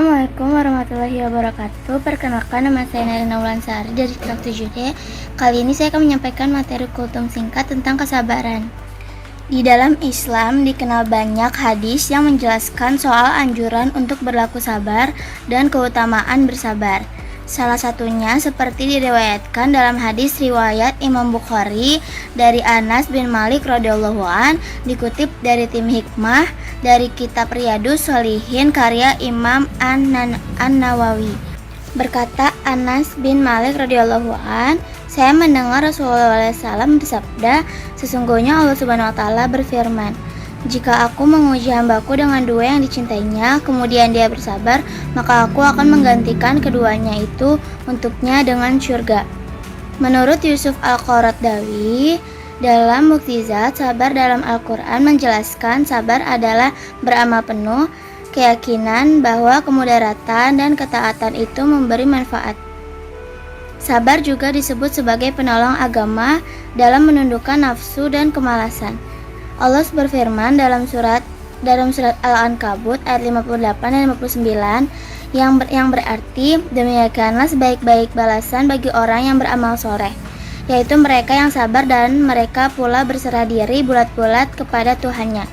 Assalamualaikum warahmatullahi wabarakatuh. Perkenalkan, nama saya Narina Wulansari dari kelas 7D. Kali ini saya akan menyampaikan materi kultum singkat tentang kesabaran. Di dalam Islam dikenal banyak hadis yang menjelaskan soal anjuran untuk berlaku sabar dan keutamaan bersabar. Salah satunya seperti diriwayatkan dalam hadis riwayat Imam Bukhari dari Anas bin Malik radhiyallahu an, dikutip dari tim Hikmah dari kitab Riyadhus Shalihin karya Imam An-Nawawi. Berkata Anas bin Malik radhiyallahu an, saya mendengar Rasulullah SAW bersabda, sesungguhnya Allah Subhanahu wa taala berfirman, jika aku menguji hambaku dengan dua yang dicintainya, kemudian dia bersabar, maka aku akan menggantikan keduanya itu untuknya dengan surga. Menurut Yusuf Al-Qaradawi, dalam Muktizat Sabar dalam Al-Quran menjelaskan sabar adalah beramal penuh, keyakinan bahwa kemudaratan dan ketaatan itu memberi manfaat. Sabar juga disebut sebagai penolong agama dalam menundukkan nafsu dan kemalasan. Allah berfirman dalam surat Al-Ankabut ayat 58 dan 59 yang berarti, demikianlah sebaik-baik balasan bagi orang yang beramal soleh, yaitu mereka yang sabar dan mereka pula berserah diri bulat-bulat kepada Tuhannya.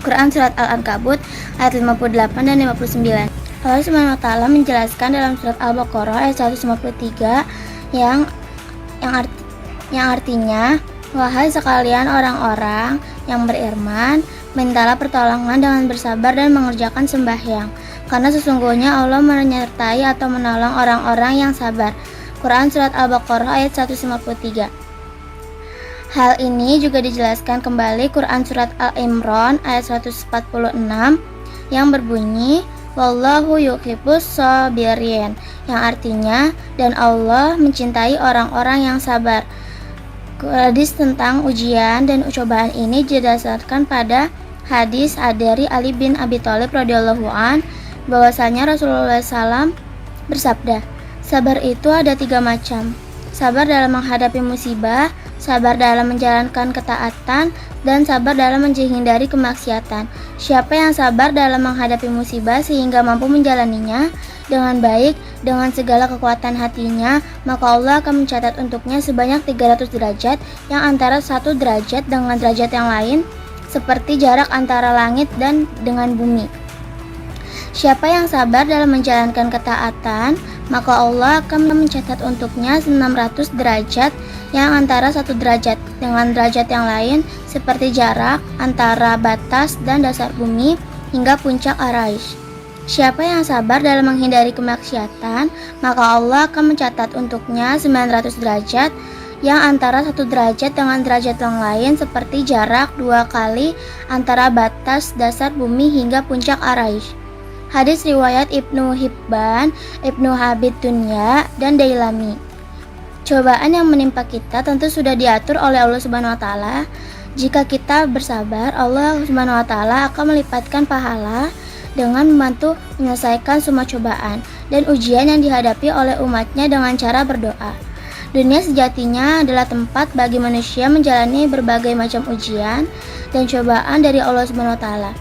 Quran surat Al-Ankabut ayat 58 dan 59. Allah Subhanahu wa taala menjelaskan dalam surat Al-Baqarah ayat 153 yang artinya, wahai sekalian orang-orang yang beriman, mintalah pertolongan dengan bersabar dan mengerjakan sembahyang, karena sesungguhnya Allah menyertai atau menolong orang-orang yang sabar. Quran surat Al-Baqarah ayat 153. Hal ini juga dijelaskan kembali Quran surat Al-Imran ayat 146 yang berbunyi, wallahu yuhibbus shabirin, yang artinya, dan Allah mencintai orang-orang yang sabar. Hadis tentang ujian dan cobaan ini didasarkan pada hadis dari Ali bin Abi Thalib radhiyallahu an, bahwasanya Rasulullah SAW bersabda, sabar itu ada 3 macam. Sabar dalam menghadapi musibah, sabar dalam menjalankan ketaatan, dan sabar dalam menghindari kemaksiatan. Siapa yang sabar dalam menghadapi musibah sehingga mampu menjalaninya dengan baik, dengan segala kekuatan hatinya, maka Allah akan mencatat untuknya sebanyak 300 derajat, yang antara satu derajat dengan derajat yang lain seperti jarak antara langit dan dengan bumi. Siapa yang sabar dalam menjalankan ketaatan, maka Allah akan mencatat untuknya 600 derajat, yang antara satu derajat dengan derajat yang lain seperti jarak antara batas dan dasar bumi hingga puncak Araish. Siapa yang sabar dalam menghindari kemaksiatan, maka Allah akan mencatat untuknya 900 derajat, yang antara satu derajat dengan derajat yang lain seperti jarak 2 kali antara batas dasar bumi hingga puncak Araish. Hadis riwayat Ibnu Hibban, Ibnu Habib Dunya, dan Dailami. Cobaan yang menimpa kita tentu sudah diatur oleh Allah Subhanahu wa taala. Jika kita bersabar, Allah Subhanahu wa taala akan melipatkan pahala dengan membantu menyelesaikan semua cobaan dan ujian yang dihadapi oleh umatnya dengan cara berdoa. Dunia sejatinya adalah tempat bagi manusia menjalani berbagai macam ujian dan cobaan dari Allah Subhanahu wa taala.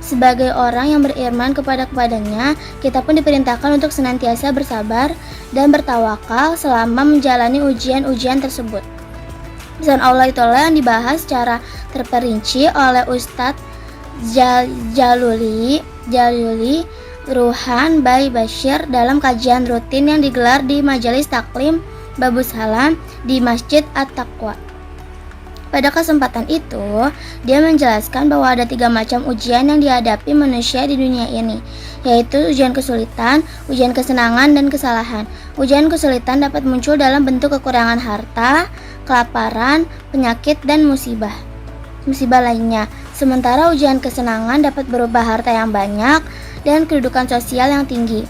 Sebagai orang yang beriman kepadanya, kita pun diperintahkan untuk senantiasa bersabar dan bertawakal selama menjalani ujian-ujian tersebut. Pesan Allah itulah yang dibahas secara terperinci oleh Ustadz Jaluli Ruhan Bai Bashir dalam kajian rutin yang digelar di Majelis Taklim Babus Salam di Masjid At-Taqwa. Pada kesempatan itu, dia menjelaskan bahwa ada 3 macam ujian yang dihadapi manusia di dunia ini, yaitu ujian kesulitan, ujian kesenangan, dan kesalahan. Ujian kesulitan dapat muncul dalam bentuk kekurangan harta, kelaparan, penyakit, dan musibah lainnya. Sementara ujian kesenangan dapat berupa harta yang banyak dan kedudukan sosial yang tinggi.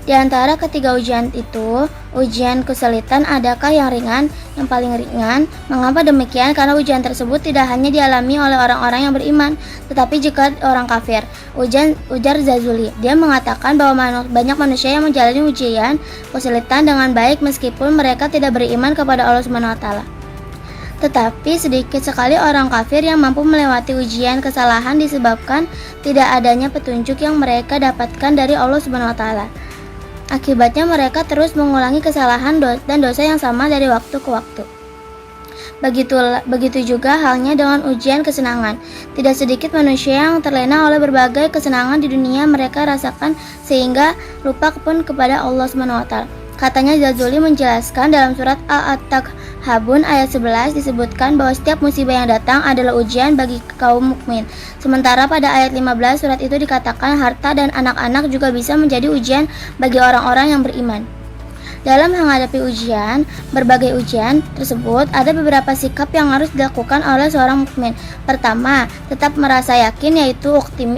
Di antara ketiga ujian itu, ujian kesulitan adakah yang ringan, yang paling ringan? Mengapa demikian? Karena ujian tersebut tidak hanya dialami oleh orang-orang yang beriman, tetapi juga orang kafir. Ujar Zazuli, dia mengatakan bahwa banyak manusia yang menjalani ujian kesulitan dengan baik meskipun mereka tidak beriman kepada Allah Subhanahu wa taala. Tetapi sedikit sekali orang kafir yang mampu melewati ujian kesalahan disebabkan tidak adanya petunjuk yang mereka dapatkan dari Allah Subhanahu wa taala. Akibatnya mereka terus mengulangi kesalahan dan dosa yang sama dari waktu ke waktu. Begitu juga halnya dengan ujian kesenangan. Tidak sedikit manusia yang terlena oleh berbagai kesenangan di dunia mereka rasakan sehingga lupa pun kepada Allah Subhanahu wa taala. Katanya Jazuli menjelaskan dalam surat Al-Takhabun ayat 11 disebutkan bahwa setiap musibah yang datang adalah ujian bagi kaum mukmin. Sementara pada ayat 15 surat itu dikatakan harta dan anak-anak juga bisa menjadi ujian bagi orang-orang yang beriman. Dalam menghadapi berbagai ujian tersebut, ada beberapa sikap yang harus dilakukan oleh seorang mukmin. Pertama, tetap merasa yakin, yaitu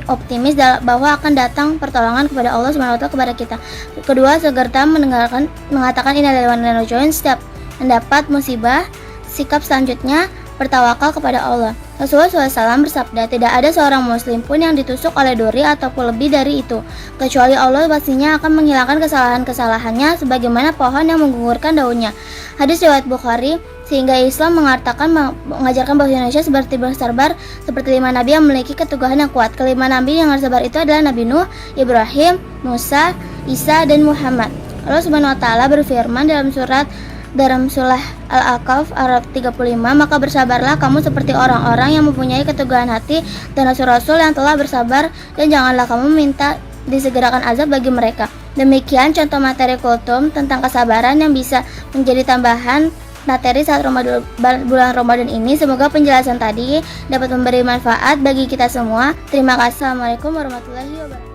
optimis bahwa akan datang pertolongan kepada Allah SWT kepada kita. Kedua, segera mengatakan innalillahi wa inna ilaihi raji'un setiap mendapat musibah. Sikap selanjutnya, bertawakal kepada Allah. Rasulullah SAW bersabda, tidak ada seorang muslim pun yang ditusuk oleh duri ataupun lebih dari itu, kecuali Allah pastinya akan menghilangkan kesalahan-kesalahannya sebagaimana pohon yang menggugurkan daunnya. Hadis riwayat Bukhari. Sehingga Islam mengajarkan bahwa Indonesia seperti bersabar seperti 5 nabi yang memiliki keteguhan yang kuat. Kelima nabi yang bersabar itu adalah Nabi Nuh, Ibrahim, Musa, Isa, dan Muhammad. Allah Subhanahu wa taala berfirman dalam surah Al-Aqaf ayat 35, maka bersabarlah kamu seperti orang-orang yang mempunyai keteguhan hati dan rasul-rasul yang telah bersabar, dan janganlah kamu minta disegerakan azab bagi mereka. Demikian contoh materi kultum tentang kesabaran yang bisa menjadi tambahan materi saat bulan Ramadan ini. Semoga penjelasan tadi dapat memberi manfaat bagi kita semua. Terima kasih. Assalamualaikum warahmatullahi wabarakatuh.